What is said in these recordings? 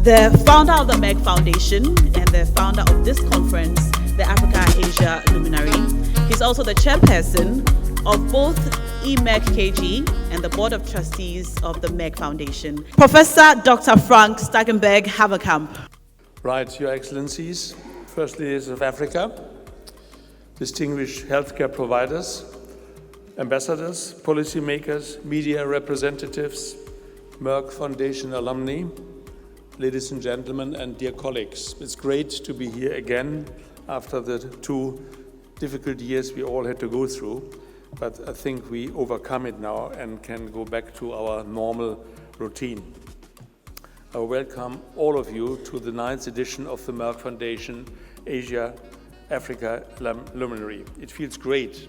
the founder of the MEG Foundation and the founder of this conference, the Africa-Asia Luminary. He's also the chairperson of both E.Merck KG and the Board of Trustees of the MEG Foundation. Professor Dr. Frank Stangenberg-Haverkamp. Right, Your Excellencies, First Ladies of Africa, distinguished healthcare providers, ambassadors, policymakers, media representatives, Merck Foundation alumni, ladies and gentlemen, and dear colleagues. It's great to be here again after the 2 difficult years we all had to go through, but I think we overcome it now and can go back to our normal routine. I welcome all of you to the 9th edition of the Merck Foundation Asia Africa Luminary. It feels great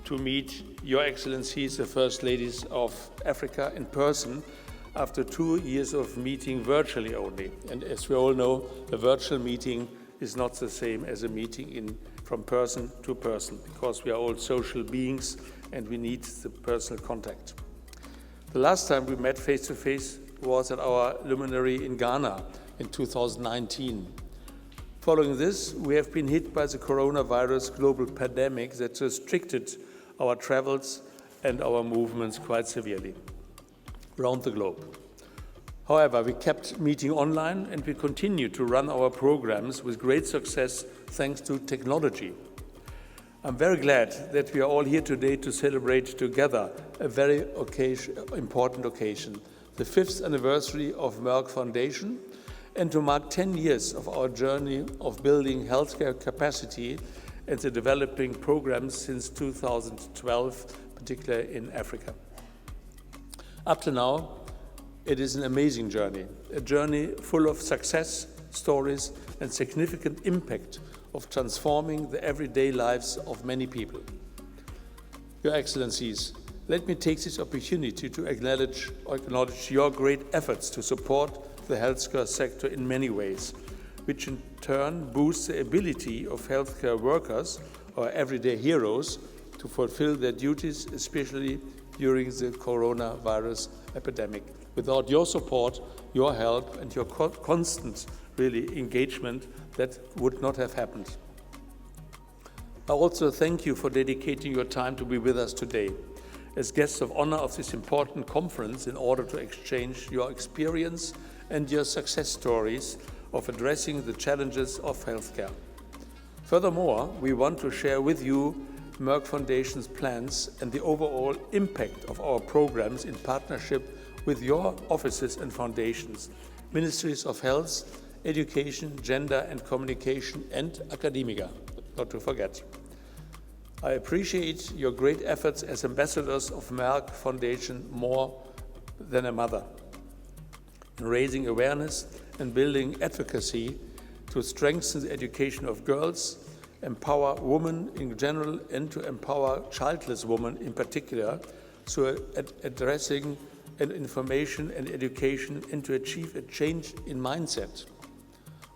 to meet Your Excellencies, the First Ladies of Africa in person after 2 years of meeting virtually only. And as we all know, a virtual meeting is not the same as a meeting from person to person, because we are all social beings and we need the personal contact. The last time we met face-to-face was at our luminary in Ghana in 2019. Following this, we have been hit by the coronavirus global pandemic that restricted our travels and our movements quite severely around the globe. However, we kept meeting online and we continue to run our programs with great success thanks to technology. I'm very glad that we are all here today to celebrate together a very important occasion, the 5th anniversary of Merck Foundation, and to mark 10 years of our journey of building healthcare capacity and the developing programs since 2012, particularly in Africa. Up to now, it is an amazing journey, a journey full of success stories and significant impact of transforming the everyday lives of many people. Your Excellencies, let me take this opportunity to acknowledge your great efforts to support the healthcare sector in many ways, which in turn boosts the ability of healthcare workers, or everyday heroes, to fulfill their duties, especially during the coronavirus epidemic. Without your support, your help, and your constant, engagement, that would not have happened. I also thank you for dedicating your time to be with us today as guests of honor of this important conference in order to exchange your experience and your success stories of addressing the challenges of healthcare. Furthermore, we want to share with you Merck Foundation's plans and the overall impact of our programs in partnership with your offices and foundations, Ministries of Health, Education, Gender and Communication, and Academia, not to forget. I appreciate your great efforts as ambassadors of Merck Foundation more than a mother, in raising awareness and building advocacy to strengthen the education of girls, empower women in general, and to empower childless women in particular, so addressing information and education and to achieve a change in mindset.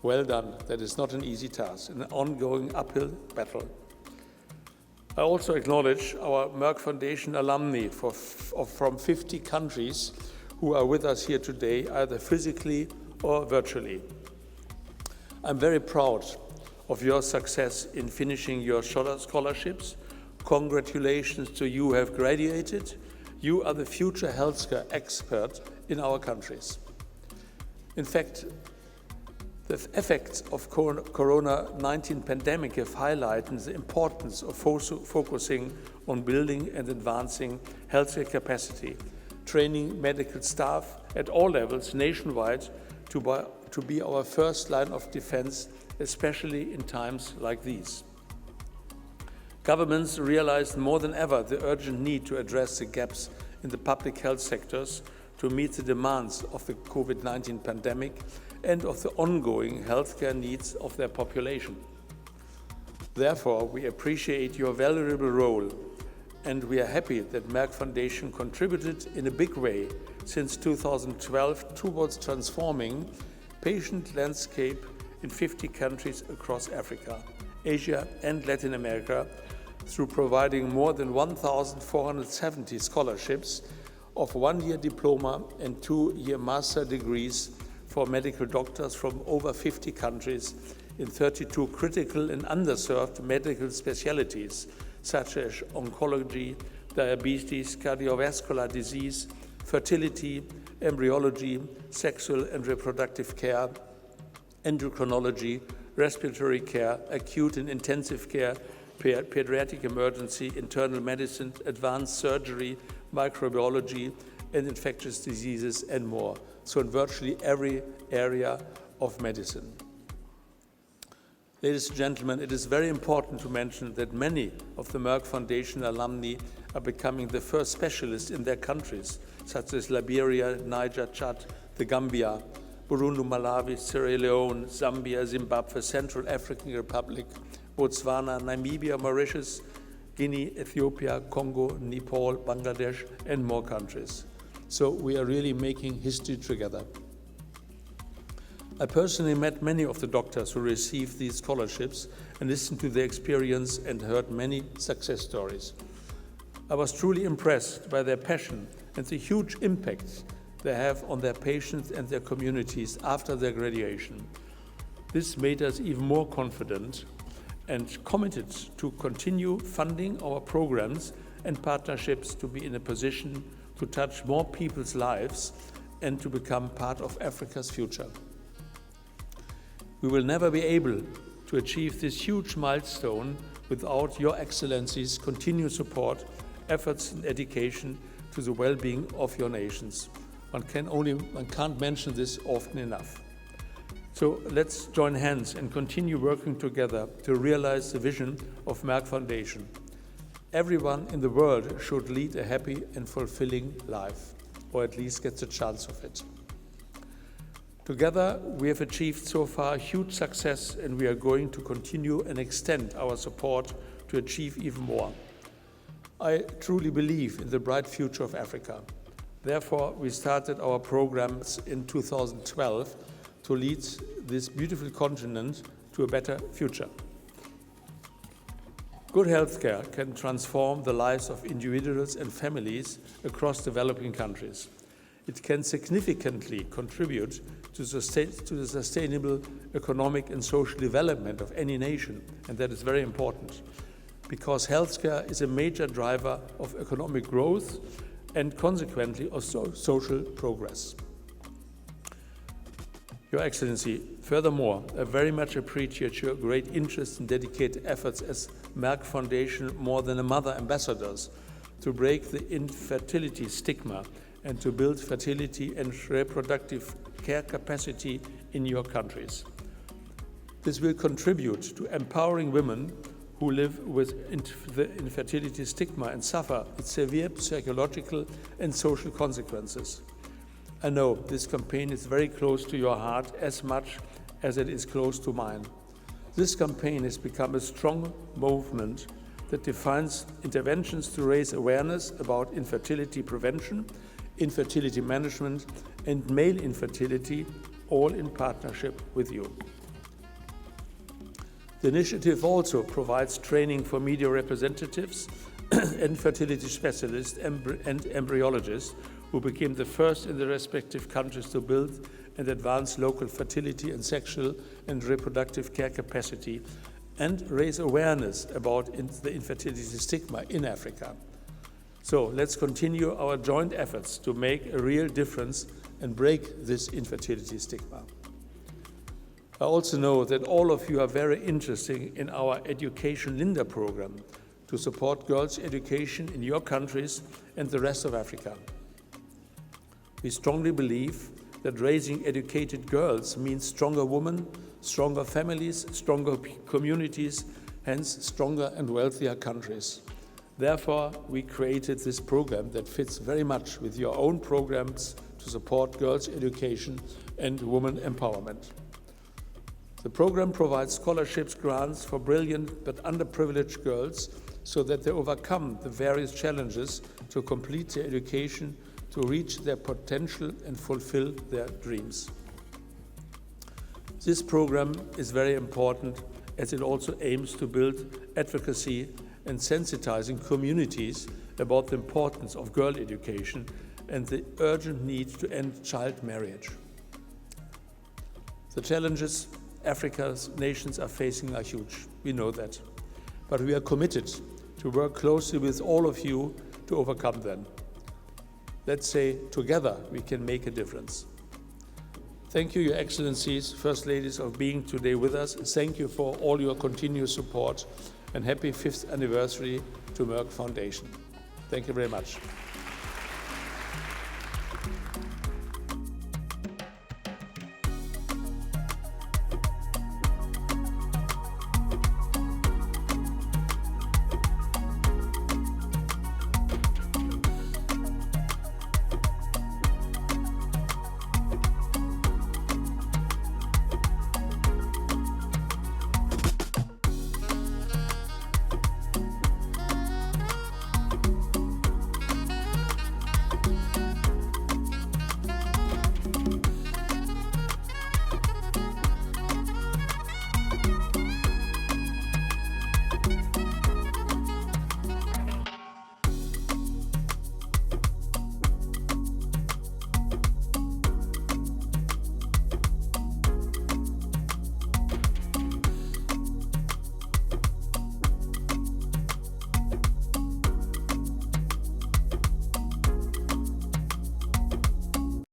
Well done. That is not an easy task, an ongoing uphill battle. I also acknowledge our Merck Foundation alumni from 50 countries who are with us here today, either physically or virtually. I'm very proud of your success in finishing your scholarships. Congratulations to you who have graduated. You are the future healthcare expert in our countries. In fact, the effects of Corona-19 pandemic have highlighted the importance of focusing on building and advancing healthcare capacity, training medical staff at all levels nationwide to be our first line of defense, especially in times like these. Governments realized more than ever the urgent need to address the gaps in the public health sectors to meet the demands of the COVID-19 pandemic and of the ongoing healthcare needs of their population. Therefore, we appreciate your valuable role, and we are happy that Merck Foundation contributed in a big way since 2012 towards transforming patient landscape in 50 countries across Africa, Asia, and Latin America through providing more than 1,470 scholarships of 1-year diploma and 2-year master degrees for medical doctors from over 50 countries in 32 critical and underserved medical specialties, such as oncology, diabetes, cardiovascular disease, fertility, embryology, sexual and reproductive care, endocrinology, respiratory care, acute and intensive care, pediatric emergency, internal medicine, advanced surgery, microbiology, and infectious diseases, and more. So in virtually every area of medicine. Ladies and gentlemen, it is very important to mention that many of the Merck Foundation alumni are becoming the first specialists in their countries, such as Liberia, Niger, Chad, the Gambia, Burundi, Malawi, Sierra Leone, Zambia, Zimbabwe, Central African Republic, Botswana, Namibia, Mauritius, Guinea, Ethiopia, Congo, Nepal, Bangladesh, and more countries. So we are really making history together. I personally met many of the doctors who received these scholarships and listened to their experience and heard many success stories. I was truly impressed by their passion and the huge impact they have on their patients and their communities after their graduation. This made us even more confident and committed to continue funding our programs and partnerships to be in a position to touch more people's lives and to become part of Africa's future. We will never be able to achieve this huge milestone without your Excellencies' continued support, efforts and dedication to the well-being of your nations. One can't mention this often enough. So let's join hands and continue working together to realize the vision of Merck Foundation. Everyone in the world should lead a happy and fulfilling life, or at least get the chance of it. Together, we have achieved so far huge success, and we are going to continue and extend our support to achieve even more. I truly believe in the bright future of Africa. Therefore, we started our programs in 2012 to lead this beautiful continent to a better future. Good healthcare can transform the lives of individuals and families across developing countries. It can significantly contribute to the sustainable economic and social development of any nation, and that is very important, because healthcare is a major driver of economic growth and consequently of social progress. Your Excellency, furthermore, I very much appreciate your great interest and dedicated efforts as Merck Foundation More Than a Mother ambassadors to break the infertility stigma and to build fertility and reproductive care capacity in your countries. This will contribute to empowering women who live with the infertility stigma and suffer its severe psychological and social consequences. I know this campaign is very close to your heart as much as it is close to mine. This campaign has become a strong movement that defines interventions to raise awareness about infertility prevention, infertility management, and male infertility, all in partnership with you. The initiative also provides training for media representatives and fertility specialists and embryologists who became the first in their respective countries to build and advance local fertility and sexual and reproductive care capacity and raise awareness about the infertility stigma in Africa. So let's continue our joint efforts to make a real difference and break this infertility stigma. I also know that all of you are very interested in our Education Linda program to support girls' education in your countries and the rest of Africa. We strongly believe that raising educated girls means stronger women, stronger families, stronger communities, hence stronger and wealthier countries. Therefore, we created this program that fits very much with your own programs to support girls' education and women empowerment. The program provides scholarships, grants for brilliant but underprivileged girls so that they overcome the various challenges to complete their education, to reach their potential and fulfill their dreams. This program is very important as it also aims to build advocacy and sensitizing communities about the importance of girl education and the urgent need to end child marriage. The challenges Africa's nations are facing are huge. We know that. But we are committed to work closely with all of you to overcome them. Let's say together we can make a difference. Thank you, Your Excellencies, First Ladies, for being today with us. Thank you for all your continuous support, and happy 5th anniversary to Merck Foundation. Thank you very much.